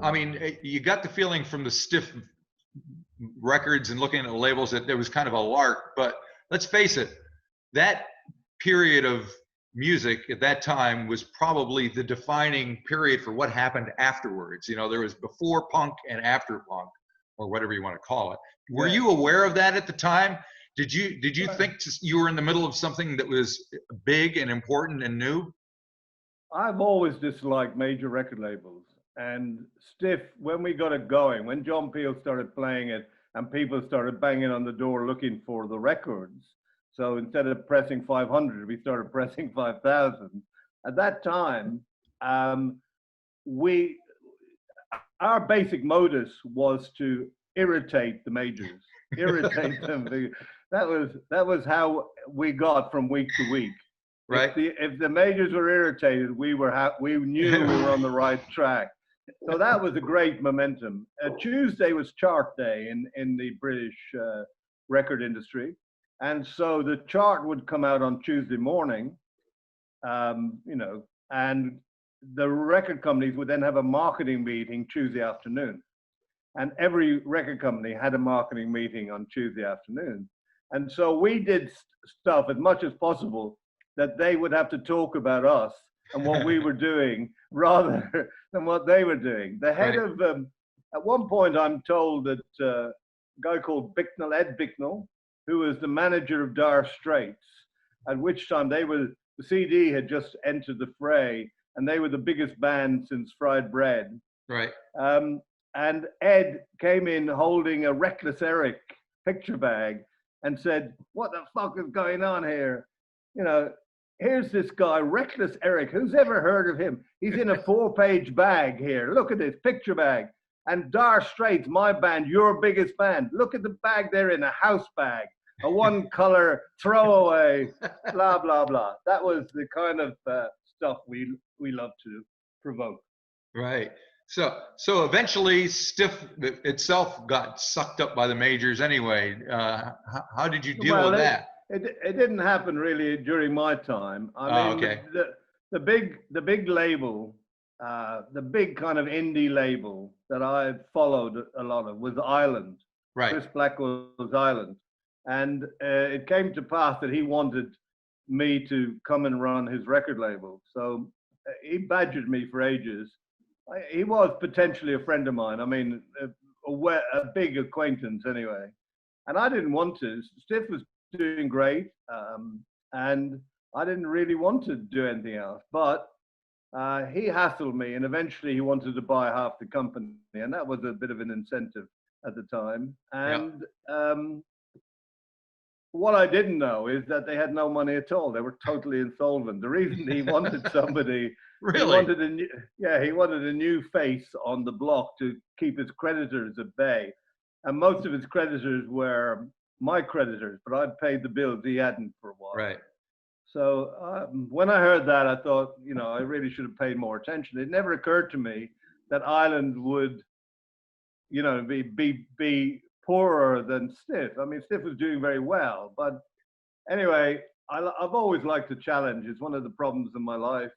I mean, you got the feeling from the Stiff records and looking at the labels that there was kind of a lark, but let's face it, that period of music at that time was probably the defining period for what happened afterwards. You know, there was before punk and after punk, or whatever you want to call it. Were you aware of that at the time? Did you think you were in the middle of something that was big and important and new? I've always disliked major record labels. And Stiff, when we got it going, when John Peel started playing it and people started banging on the door looking for the records, so instead of pressing 500, we started pressing 5,000. At that time, our basic modus was to irritate the majors, irritate them. That was how we got from week to week. Right. If the majors were irritated, we knew we were on the right track. So that was a great momentum. Tuesday was chart day in the British record industry. And so the chart would come out on Tuesday morning, you know, and the record companies would then have a marketing meeting Tuesday afternoon. And every record company had a marketing meeting on Tuesday afternoon. And so we did stuff as much as possible that they would have to talk about us and what we were doing rather than what they were doing. The head of, at one point I'm told that a guy called Bicknell, Ed Bicknell, who was the manager of Dire Straits, at which time the CD had just entered the fray and they were the biggest band since Fried Bread. Right. And Ed came in holding a Reckless Eric picture bag and said, "What the fuck is going on here? You know, here's this guy, Reckless Eric. Who's ever heard of him? He's in a 4-page bag here. Look at this picture bag. And Dire Straits, my band, your biggest band. Look at the bag there in a house bag, a one-color throwaway, blah, blah, blah." That was the kind of stuff we love to provoke. Right. So eventually Stiff itself got sucked up by the majors anyway. How did you deal with that? It didn't happen really during my time. I mean, okay. The big label, the big kind of indie label that I followed a lot of was Island. Right. Chris Blackwell's Island. And it came to pass that he wanted me to come and run his record label. So he badgered me for ages. He was potentially a friend of mine. I mean, a big acquaintance anyway. And I didn't want to. Stiff was doing great. And I didn't really want to do anything else. But he hassled me, and eventually he wanted to buy half the company. And that was a bit of an incentive at the time. And what I didn't know is that they had no money at all. They were totally insolvent. The reason he wanted somebody, really? He wanted a new face on the block to keep his creditors at bay. And most of his creditors were my creditors, but I'd paid the bills he hadn't for a while. Right. So when I heard that, I thought, you know, I really should have paid more attention. It never occurred to me that Ireland would, you know, be poorer than Stiff. I mean, Stiff was doing very well, but anyway, I've always liked a challenge. It's one of the problems in my life,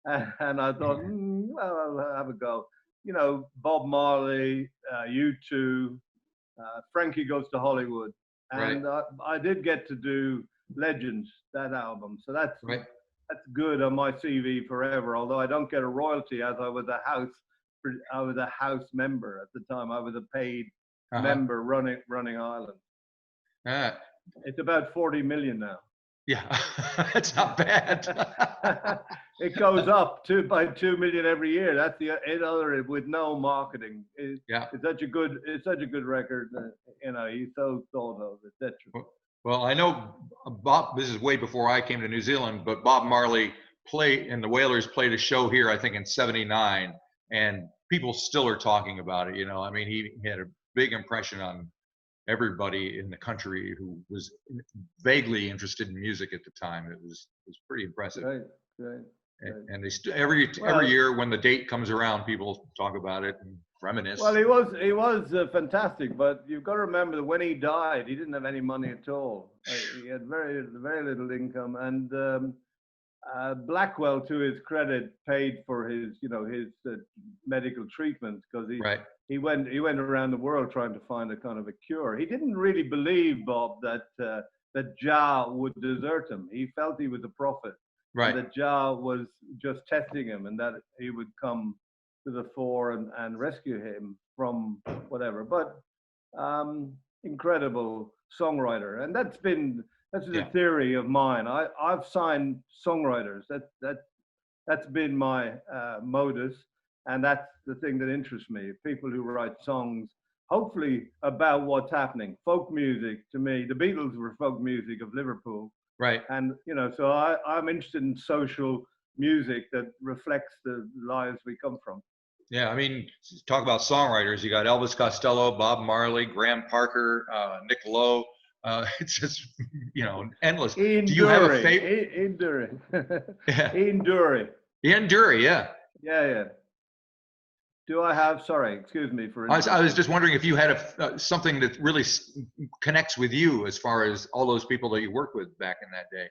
and I thought, well, I'll have a go. You know, Bob Marley, U2, Frankie Goes to Hollywood, and I did get to do Legends, that album. So that's good on my CV forever. Although I don't get a royalty, as I was a house member at the time. I was a paid member running Ireland. It's about 40 million now. Yeah, that's not bad. It goes up by 2 million every year. That's other with no marketing. It's such a good record. You know, he's so thought of, etc. Well, I know Bob. This is way before I came to New Zealand, but Bob Marley and the Wailers played a show here, I think in '79, and people still are talking about it. You know, I mean, he had a big impression on everybody in the country who was vaguely interested in music at the time. It was pretty impressive. Right. And they every year when the date comes around, people talk about it and reminisce. Well, he was fantastic, but you've got to remember that when he died, he didn't have any money at all. He had very little income, and Blackwell, to his credit, paid for his, his medical treatments, because Right. he went around the world trying to find a kind of a cure. He didn't really believe, Bob, that Jah would desert him. He felt he was a prophet, Right. and that Jah was just testing him, and that he would come to the fore and rescue him from whatever. But incredible songwriter, and that's Yeah. a theory of mine. I've signed songwriters. That's been my modus, and that's the thing that interests me. People who write songs, hopefully about what's happening. Folk music, to me, the Beatles were folk music of Liverpool, Right. and so I'm interested in social music that reflects the lives we come from. Yeah, I mean, talk about songwriters. You got Elvis Costello, Bob Marley, Graham Parker, Nick Lowe. It's just, endless. Ian Do you have a Dury, favorite? Ian Dury, Yeah. Ian Dury. Ian Dury, yeah. Yeah. Do I have? Sorry, excuse me for. I was just wondering if you had something that really connects with you as far as all those people that you worked with back in that day.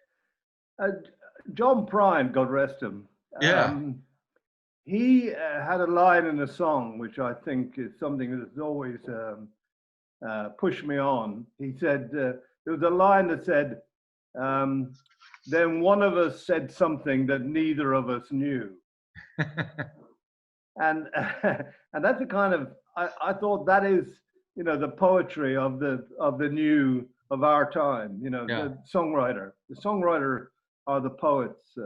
John Prine, God rest him. Yeah. He had a line in a song which I think is something that's always pushed me on. He said, there was a line that said, then one of us said something that neither of us knew. and that's the kind of, I thought that is, the poetry of our time, Yeah. the songwriter are the poets.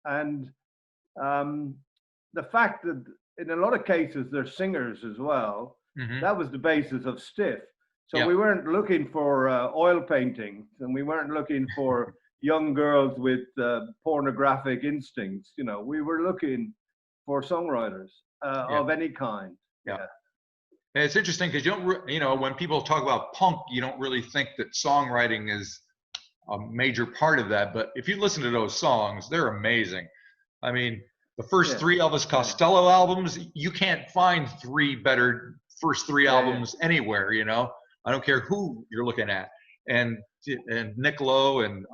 And the fact that in a lot of cases they're singers as well, that was the basis of Stiff. So we weren't looking for oil paintings, and we weren't looking for young girls with pornographic instincts. We were looking for songwriters of any kind. Yeah. And it's interesting because you don't, when people talk about punk, you don't really think that songwriting is a major part of that. But if you listen to those songs, they're amazing. I mean, the first three Elvis Costello albums, you can't find three better first three albums anywhere. I don't care who you're looking at. And Nick Lowe and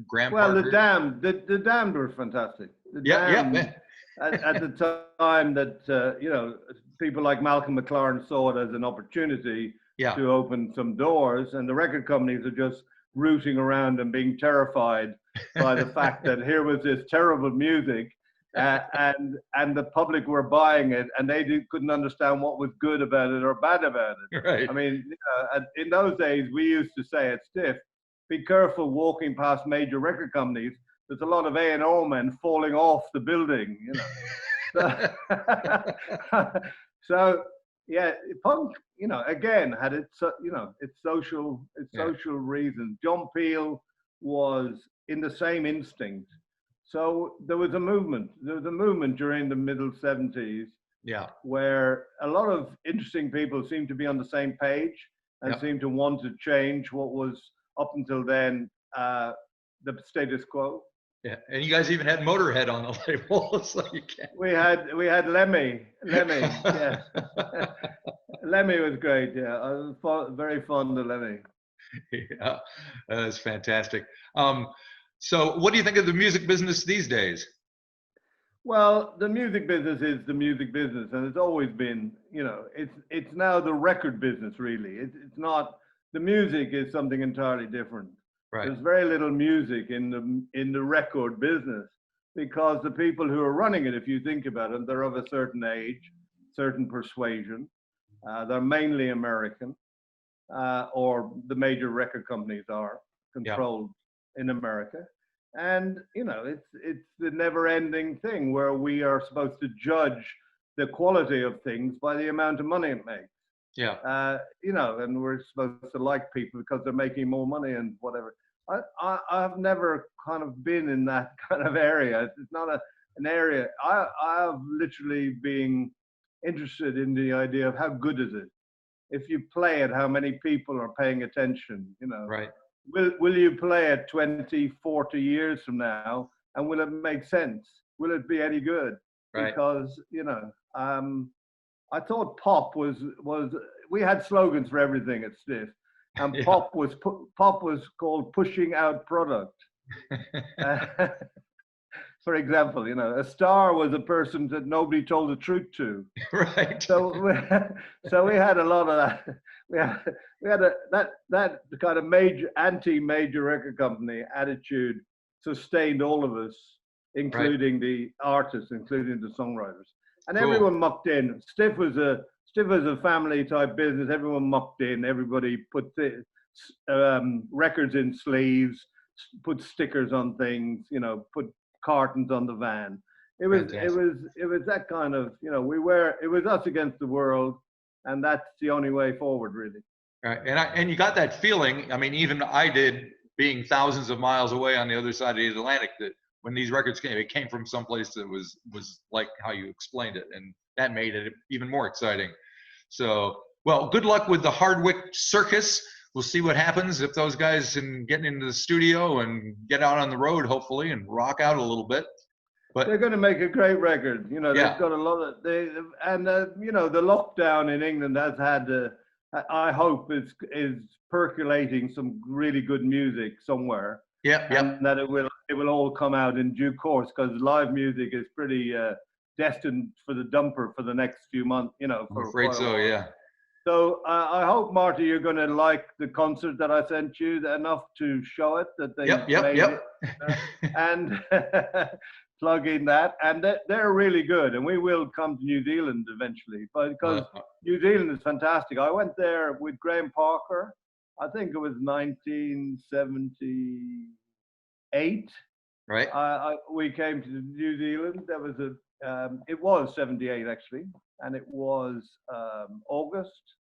Graham Parker. The Damned were fantastic. At the time that people like Malcolm McLaren saw it as an opportunity to open some doors, and the record companies are just rooting around and being terrified by the fact that here was this terrible music, and the public were buying it, and they couldn't understand what was good about it or bad about it. Right. I mean, in those days, we used to say at Stiff, be careful walking past major record companies. There's a lot of A&R men falling off the building, So punk, again had its social reasons. John Peel was in the same instinct. So there was a movement. There was a movement during the middle 70s, where a lot of interesting people seemed to be on the same page and seemed to want to change what was up until then the status quo. Yeah, and you guys even had Motorhead on the label, so you can't. We had Lemmy, yeah. Lemmy was great, yeah. I was very fond of Lemmy. Yeah, that's fantastic. So what do you think of the music business these days? Well, the music business is the music business, and it's always been, it's now the record business, really. It's not, the music is something entirely different. Right. There's very little music in the record business, because the people who are running it, if you think about it, they're of a certain age, certain persuasion. They're mainly American, or the major record companies are controlled in America. And, it's the never-ending thing where we are supposed to judge the quality of things by the amount of money it makes. Yeah. And we're supposed to like people because they're making more money and whatever. I've never kind of been in that kind of area. It's not an area. I've literally been interested in the idea of how good is it? If you play it, how many people are paying attention, Right. Will you play it 20, 40 years from now, and will it make sense? Will it be any good? Right. Because, I thought pop was we had slogans for everything at Stiff, and pop was called pushing out product. for example, a star was a person that nobody told the truth to. Right. So we had a lot of that. That kind of major record company attitude sustained all of us, including the artists, including the songwriters, and Cool. everyone mucked in. Stiff was a family type business. Everyone mucked in. Everybody put records in sleeves, put stickers on things, put cartons on the van. It was that kind of, it was us against the world, and that's the only way forward, really. Right. And you got that feeling. I mean, even I did, being thousands of miles away on the other side of the Atlantic, that when these records came, it came from someplace that was like how you explained it, and that made it even more exciting. So, well, good luck with the Hardwick Circus. We'll see what happens if those guys can get into the studio and get out on the road, hopefully, and rock out a little bit. But they're going to make a great record. They've got a lot of the lockdown in England has had, I hope, is percolating some really good music somewhere. And that it will all come out in due course, because live music is pretty destined for the dumper for the next few months. I'm afraid so. Yeah. So I hope, Marty, you're going to like the concert that I sent you enough to show it that they made it, and plug in that. And they're really good, and we will come to New Zealand eventually, because New Zealand is fantastic. I went there with Graham Parker. I think it was 1978. Right. We came to New Zealand. There was it was 78 actually, and it was August,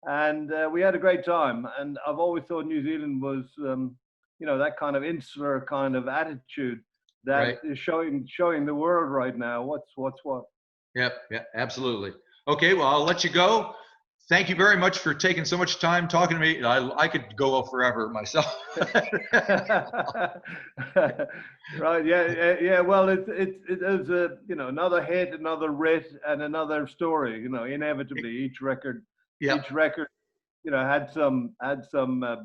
and we had a great time. And I've always thought New Zealand was, that kind of insular kind of attitude that is showing the world right now what's what. Yep, absolutely. Okay, well, I'll let you go. Thank you very much for taking so much time talking to me. I could go forever myself. Right. Yeah. Well, it is another hit, another writ, and another story. Inevitably, each record, had some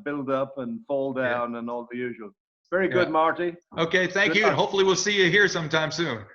build up and fall down and all the usual. Very good, Marty. Okay, thank you, and hopefully we'll see you here sometime soon.